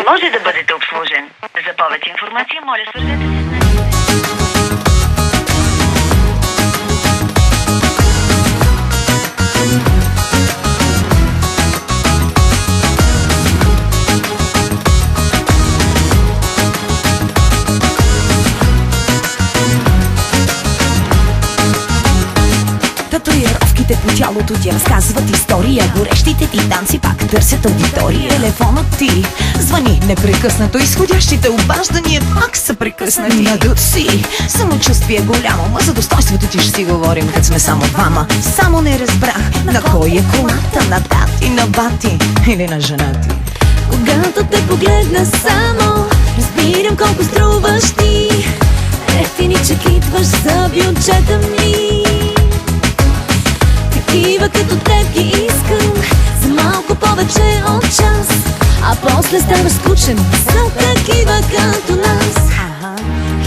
може да бъдете обслужен. За повече информация, моля свържете се с нас. Татуировките по тялото ти разказват история. Горещите ти танци пак търсят аудитория. Телефонът ти звъни непрекъснато. Изходящите обаждания пак са прекъснати. Надут си, самочувствие голямо. Ма за достоинството ти ще си говорим, като сме само двама. Само не разбрах на кой е колата, на тати, на бати или на жена ти. Когато те погледна само, разбирам колко струваш ти. Ефтини чекитваш за бюджета ми. Такива като теб ги искам за малко повече от час, а после ставаш скучен за такива като нас.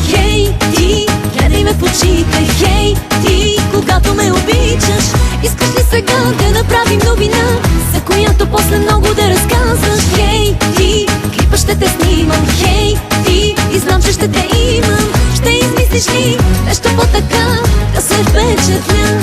Хей, ти, гледай ме в очите. Хей, ти, когато ме обичаш, искаш ли сега да направим новина, за която после много да разказваш? Хей, ти, клипа ще те снимам. Хей, ти, и знам, че ще те имам. Ще измислиш ли нещо по-така да се впечатля?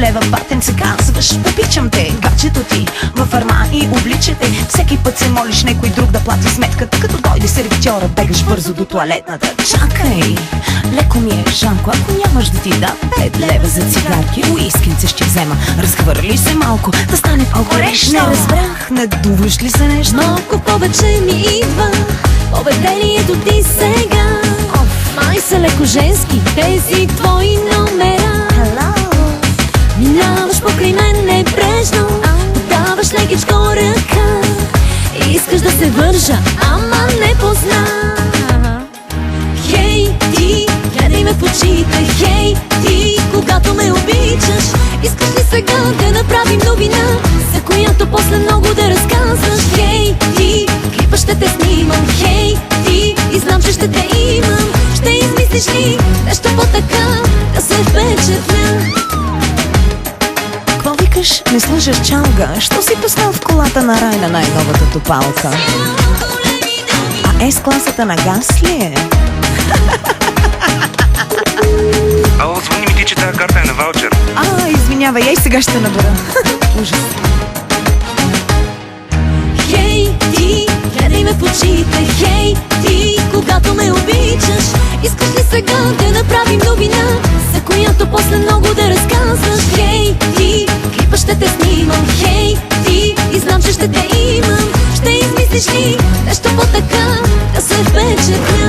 Лева патен се казваш, обичам те, гачето ти във Армани обличате. Всеки път се молиш някой друг да плати сметката. Като дойде сервитьора, бегаш бързо до туалетната. Чакай, леко ми е, Жанко, ако нямаш да ти дам 5 лева за цигарки, уискинце ще взема. Разхвърли се малко, да стане по-горещо. Не разбрах, надуваш ли се нещо? Малко повече ми идва поведението ти сега. Май са леко женски тези твои номера. Минаваш покрай мен небрежно, подаваш лекичко ръка. Искаш да се вържа, ама не позна. Хей, ти, гледай ме в очите. Хей, ти, когато ме обичаш, искаш ли сега да направим новина, за която после много да разказваш? Хей, ти, клипа ще те снимам. Хей, ти, и знам, че ще те имам. Ще измислиш ли нещо по-така да се впечатля? Не слушаш чалга, що си пуснал в колата на Райна най-новата топалка? А С-класата на газ ли е? Ало, звъни ми ти, че тази карта е на ваучер. Извинявай, ей сега ще набера. Ужас. Хей, ти, гледай ме в очите. Хей, ти, когато ме обичаш, искаш ли сега да направим новина, за която после много да разказваш? Хей, ти, клипа ще те снимам. Хей, ти, и знам, че ще те имам. Ще измислиш ли нещо по-така да се впечатля?